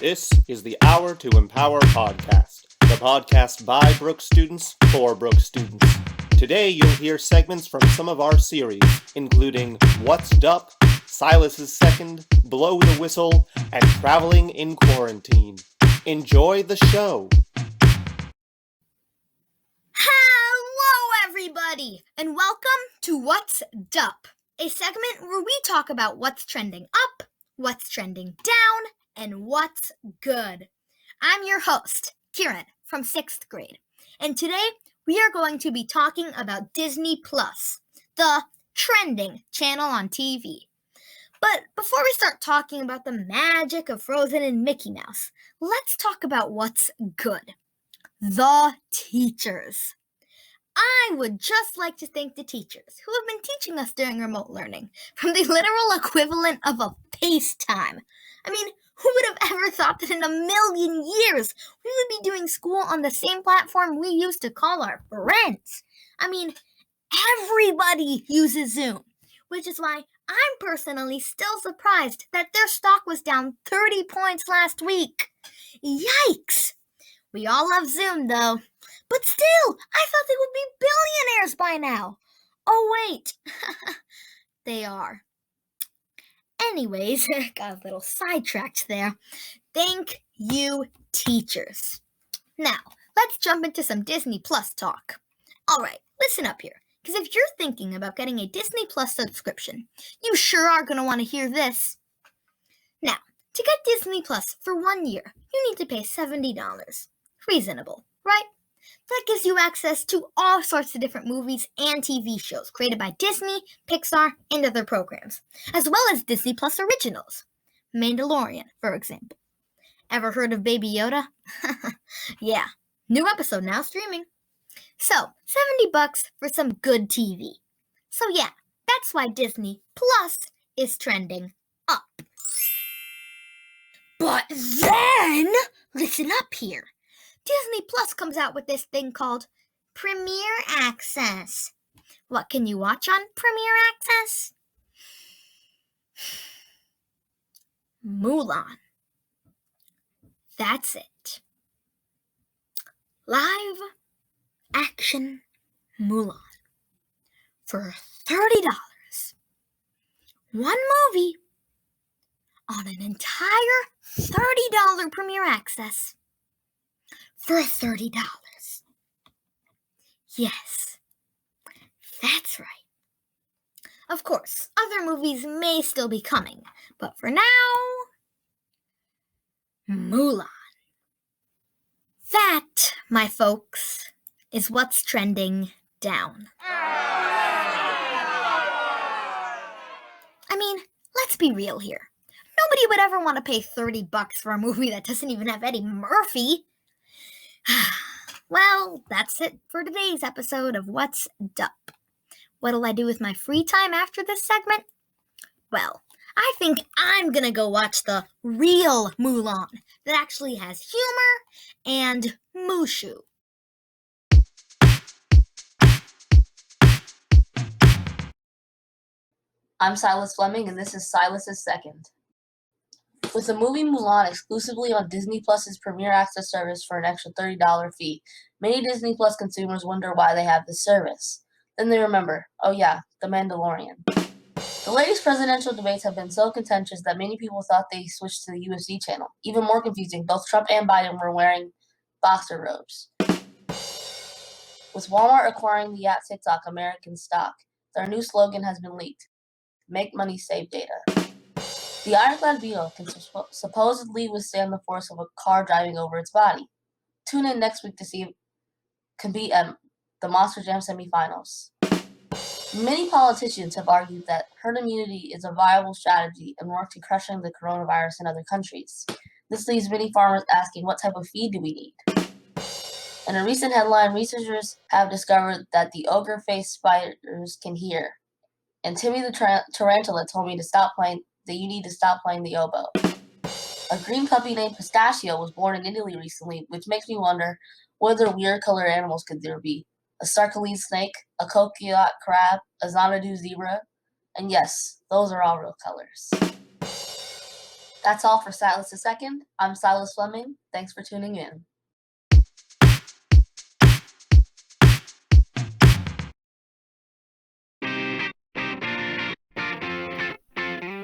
This is the Hour to Empower podcast, the podcast by Brooks students for Brooks students. Today you'll hear segments from some of our series, including What's Dup, Silas Second, Blow the Whistle, and Traveling in Quarantine. Enjoy the show! Hello everybody, and welcome to What's Dup, a segment where we talk about what's trending up, what's trending down, and what's good. I'm your host, Kirin, from 6th grade, and today we are going to be talking about Disney Plus, the trending channel on TV. But before we start talking about the magic of Frozen and Mickey Mouse, let's talk about what's good. The teachers. I would just like to thank the teachers who have been teaching us during remote learning, from the literal equivalent of a FaceTime. I mean, who would have ever thought that in a million years we would be doing school on the same platform we used to call our friends? I mean, everybody uses Zoom, which is why I'm personally still surprised that their stock was down 30 points last week. Yikes! We all love Zoom, though. But still, I thought they would be billionaires by now. Oh, wait. They are. Anyways, got a little sidetracked there. Thank you, teachers. Now, let's jump into some Disney Plus talk. All right, listen up here, because if you're thinking about getting a Disney Plus subscription, you sure are going to want to hear this. Now, to get Disney Plus for 1 year, you need to pay $70. Reasonable, right? That gives you access to all sorts of different movies and TV shows created by Disney, Pixar, and other programs, as well as Disney Plus originals. Mandalorian, for example. Ever heard of Baby Yoda? Yeah, new episode now streaming. So, $70 for some good TV. So yeah, that's why Disney Plus is trending up. But then, listen up here. Disney Plus comes out with this thing called Premier Access. What can you watch on Premier Access? Mulan. That's it. Live action Mulan. For $30. One movie on an entire $30 Premier Access. For $30. Yes, that's right. Of course, other movies may still be coming, but for now, Mulan. That, my folks, is what's trending down. I mean, let's be real here. Nobody would ever want to pay $30 for a movie that doesn't even have Eddie Murphy. Well, that's it for today's episode of What's Dup. What'll I do with my free time after this segment? Well, I think I'm gonna go watch the real Mulan that actually has humor and Mushu. I'm Silas Fleming, and this is Silas Second. With the movie Mulan exclusively on Disney Plus's Premier Access service for an extra $30 fee, many Disney Plus consumers wonder why they have this service. Then they remember, oh yeah, The Mandalorian. The latest presidential debates have been so contentious that many people thought they switched to the UFC channel. Even more confusing, both Trump and Biden were wearing boxer robes. With Walmart acquiring the @TikTok American stock, their new slogan has been leaked: Make money, save data. The ironclad beetle can supposedly withstand the force of a car driving over its body. Tune in next week to see it compete at the Monster Jam semifinals. Many politicians have argued that herd immunity is a viable strategy and work to crushing the coronavirus in other countries. This leaves many farmers asking, what type of feed do we need? In a recent headline, researchers have discovered that the ogre-faced spiders can hear. And Timmy the tarantula told me that you need to stop playing the oboe. A green puppy named Pistachio was born in Italy recently, which makes me wonder what other weird colored animals could there be. A Sarkaleid snake, a coquillot crab, a Xanadu zebra, and yes, those are all real colors. That's all for Silas Second. I'm Silas Fleming. Thanks for tuning in.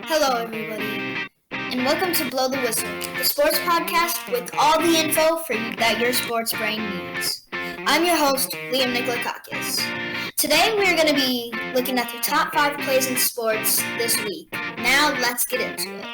Hello, everybody, and welcome to Blow the Whistle, the sports podcast with all the info that your sports brain needs. I'm your host, Nikolakakis. Today, we're going to be looking at the top 5 plays in sports this week. Now, let's get into it.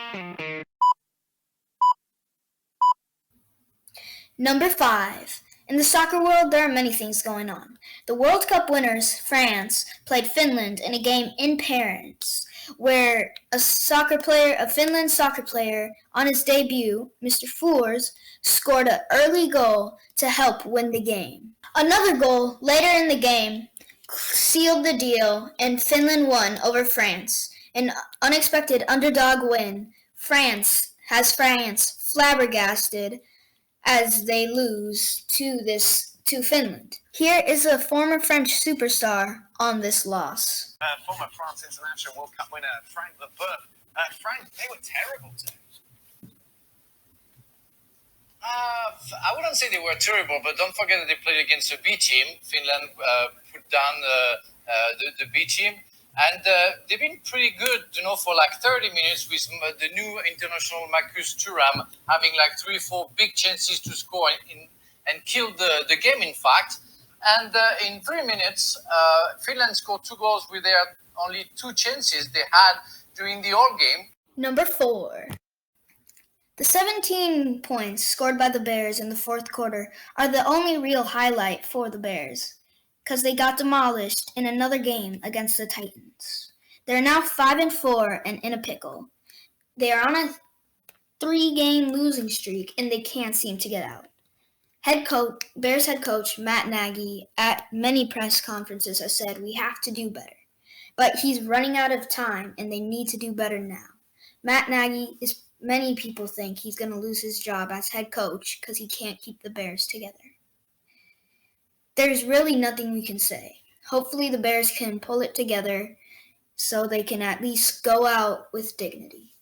Number 5. In the soccer world, there are many things going on. The World Cup winners, France, played Finland in a game in Paris, where a Finland soccer player, on his debut, Mr. Fors, scored an early goal to help win the game. Another goal later in the game sealed the deal, and Finland won over France. An unexpected underdog win. France flabbergasted as they lose to Finland. Here is a former French superstar on this loss. Former France International World Cup winner Frank Leboeuf. Frank, they were terrible today. I wouldn't say they were terrible, but don't forget that they played against a B team. Finland put down the B team, and they've been pretty good, for like 30 minutes with the new international Marcus Thuram having like 3 or 4 big chances to score and kill the game, in fact. And in 3 minutes, Finland scored 2 goals with their only 2 chances they had during the whole game. Number 4. The 17 points scored by the Bears in the fourth quarter are the only real highlight for the Bears, because they got demolished in another game against the Titans. They're now 5-4 and in a pickle. They are on a 3-game losing streak, and they can't seem to get out. Bears head coach Matt Nagy at many press conferences has said we have to do better. But he's running out of time, and they need to do better now. Matt Nagy many people think he's going to lose his job as head coach because he can't keep the Bears together. There's really nothing we can say. Hopefully the Bears can pull it together so they can at least go out with dignity.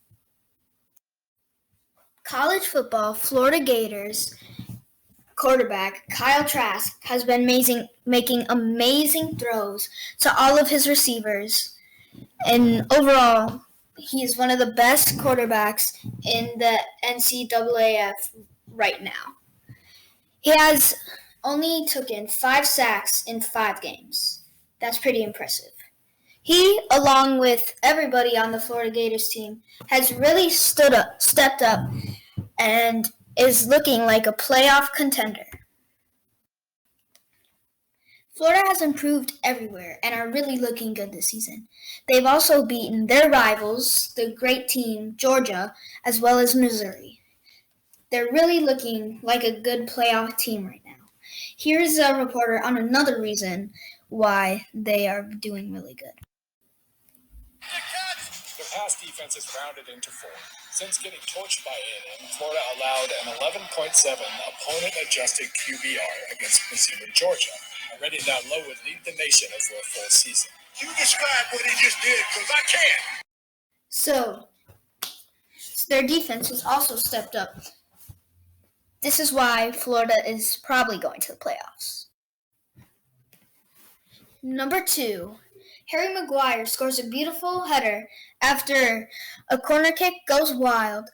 College football, Florida Gators quarterback Kyle Trask has been making amazing throws to all of his receivers, and overall, he is one of the best quarterbacks in the NCAAF right now. He has only taken 5 sacks in 5 games. That's pretty impressive. He, along with everybody on the Florida Gators team, has really stepped up, and is looking like a playoff contender. Florida has improved everywhere and are really looking good this season. They've also beaten their rivals, the great team Georgia, as well as Missouri. They're really looking like a good playoff team right now. Here's a reporter on another reason why they are doing really good. The pass defense is rounded into 4. Since getting torched by A&M, Florida allowed an 11.7 opponent-adjusted QBR against Mizzou and Georgia. A rating that low would lead the nation over a full season. You describe what he just did, because I can't. So, their defense has also stepped up. This is why Florida is probably going to the playoffs. Number 2. Harry Maguire scores a beautiful header after a corner kick goes wild,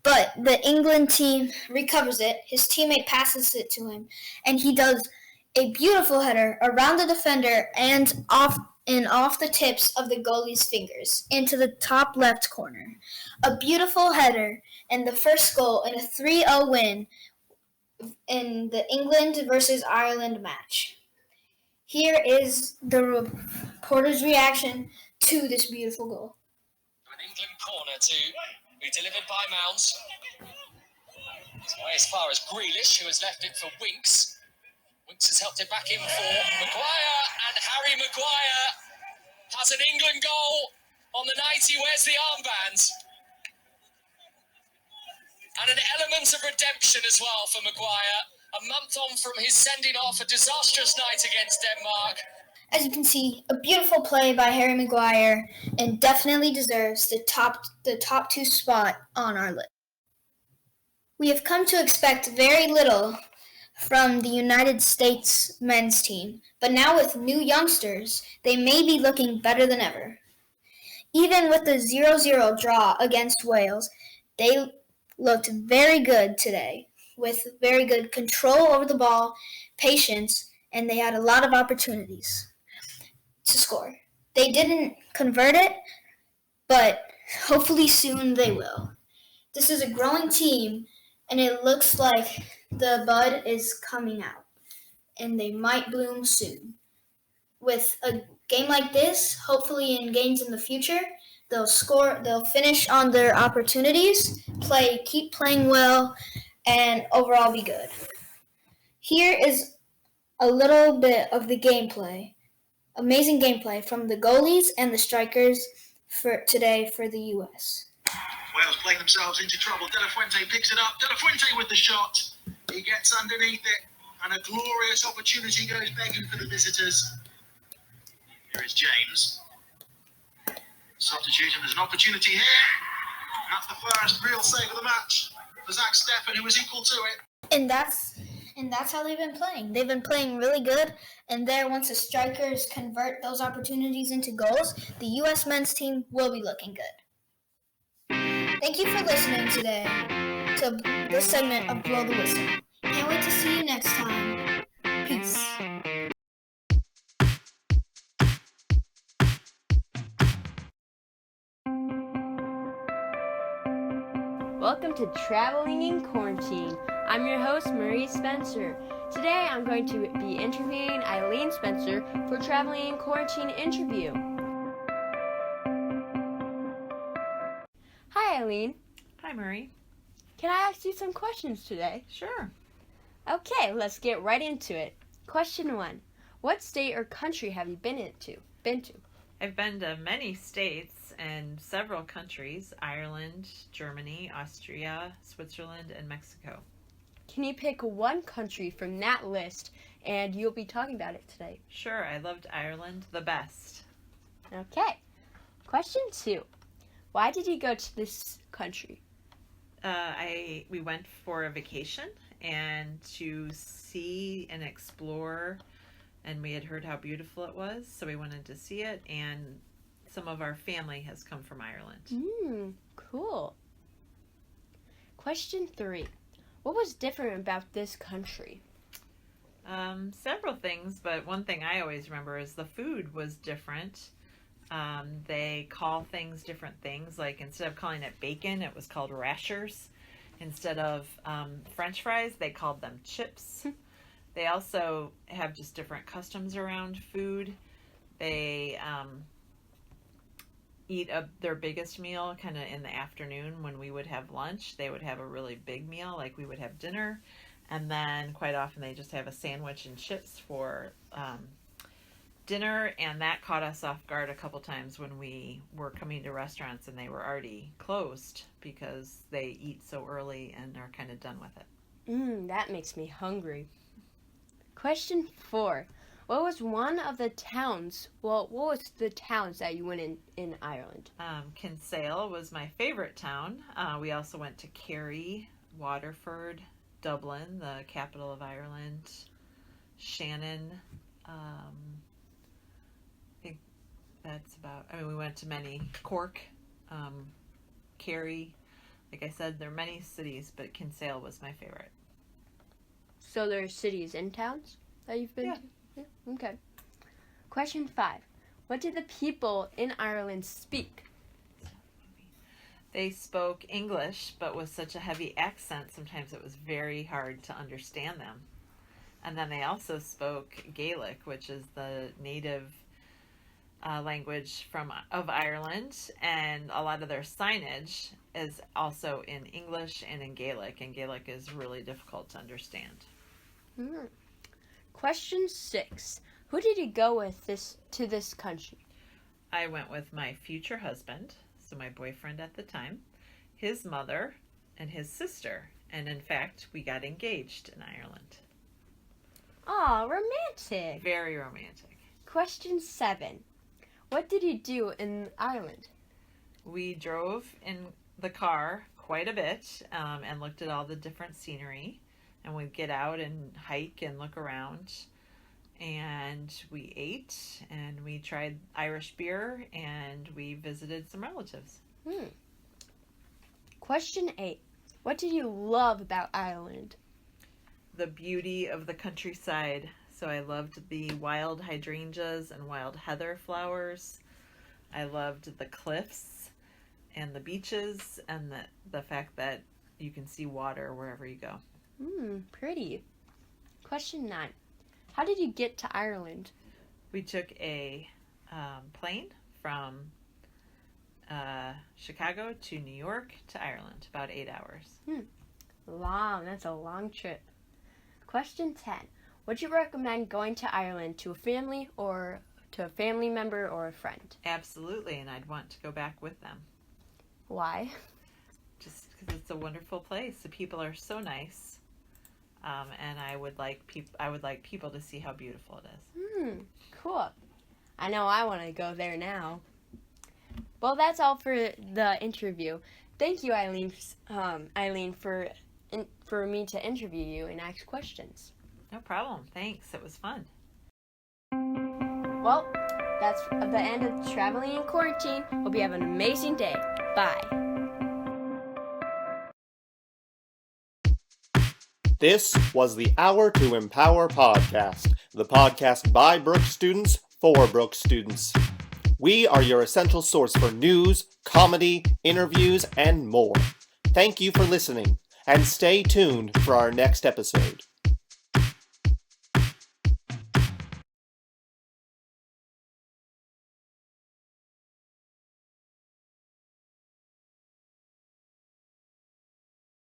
but the England team recovers it. His teammate passes it to him, and he does a beautiful header around the defender and off the tips of the goalie's fingers into the top left corner. A beautiful header and the first goal in a 3-0 win in the England versus Ireland match. Here is the reporter's reaction to this beautiful goal. An England corner to be delivered by Mounds. It's way as far as Grealish, who has left it for Winks. Winks has helped it back in for Maguire, and Harry Maguire has an England goal on the night he wears the armbands. And an element of redemption as well for Maguire. A month on from his sending off a disastrous night against Denmark. As you can see, a beautiful play by Harry Maguire, and definitely deserves the top 2 spot on our list. We have come to expect very little from the United States men's team, but now with new youngsters, they may be looking better than ever. Even with the 0-0 draw against Wales, they looked very good today, with very good control over the ball, patience, and they had a lot of opportunities to score. They didn't convert it, but hopefully soon they will. This is a growing team, and it looks like the bud is coming out, and they might bloom soon. With a game like this, hopefully in games in the future, they'll finish on their opportunities, keep playing well, and overall be good. Here is a little bit of the gameplay. Amazing gameplay from the goalies and the strikers for today for the U.S. Wales playing themselves into trouble. De La Fuente picks it up. De La Fuente with the shot. He gets underneath it, and a glorious opportunity goes begging for the visitors. Here is James. Substitution. There's an opportunity here. That's the first real save of the match for Zach Steffen, who was equal to it. And that's how they've been playing. They've been playing really good, and once the strikers convert those opportunities into goals, the U.S. men's team will be looking good. Thank you for listening today to this segment of Blow the Whistle. Can't wait to see you next time. Peace. Welcome to Traveling in Quarantine. I'm your host, Marie Spencer. Today I'm going to be interviewing Eileen Spencer for Traveling in Quarantine interview. Hi, Eileen. Hi, Marie. Can I ask you some questions today? Sure. Okay, let's get right into it. Question 1. What state or country have you been to? I've been to many states and several countries: Ireland, Germany, Austria, Switzerland, and Mexico. Can you pick one country from that list, and you'll be talking about it today? Sure, I loved Ireland the best. Okay. Question 2. Why did you go to this country? We went for a vacation and to see and explore, and we had heard how beautiful it was, so we wanted to see it, and some of our family has come from Ireland. Cool. Question 3. What was different about this country? Several things, but one thing I always remember is the food was different. They call things different things. Like instead of calling it bacon, it was called rashers. Instead of French fries, they called them chips. They also have just different customs around food. They eat their biggest meal kind of in the afternoon. When we would have lunch, they would have a really big meal, like we would have dinner. And then quite often they just have a sandwich and chips for dinner, and that caught us off guard a couple times when we were coming to restaurants and they were already closed because they eat so early and are kind of done with it. That makes me hungry. Question 4. What was one of the towns, what was the towns that you went in Ireland? Kinsale was my favorite town. We also went to Kerry, Waterford, Dublin, the capital of Ireland, Shannon. I think that's about, we went to many, Cork, Kerry. Like I said, there are many cities, but Kinsale was my favorite. So there are cities and towns that you've been to? Yeah. Okay. Question 5. What did the people in Ireland speak? They spoke English, but with such a heavy accent, sometimes it was very hard to understand them. And then they also spoke Gaelic, which is the native language of Ireland, and a lot of their signage is also in English and in Gaelic is really difficult to understand. Question 6. Who did you go with to this country? I went with my future husband, so my boyfriend at the time, his mother, and his sister. And in fact, we got engaged in Ireland. Aw, romantic. Very romantic. Question 7. What did you do in Ireland? We drove in the car quite a bit and looked at all the different scenery. And we'd get out and hike and look around. And we ate and we tried Irish beer and we visited some relatives. Question 8. What did you love about Ireland? The beauty of the countryside. So I loved the wild hydrangeas and wild heather flowers. I loved the cliffs and the beaches and the fact that you can see water wherever you go. Pretty. Question 9. How did you get to Ireland? We took a plane from Chicago to New York to Ireland, about 8 hours. That's a long trip. Question 10. Would you recommend going to Ireland to a family member or a friend? Absolutely, and I'd want to go back with them. Why? Just because it's a wonderful place. The people are so nice, and I would like people to see how beautiful it is. Cool. I know I want to go there now. Well, that's all for the interview. Thank you, Eileen, for me to interview you and ask questions. No problem. Thanks. It was fun. Well, that's the end of Traveling in Quarantine. Hope you have an amazing day. Bye. This was the Hour to Empower podcast, the podcast by Brooks students for Brooks students. We are your essential source for news, comedy, interviews, and more. Thank you for listening, and stay tuned for our next episode.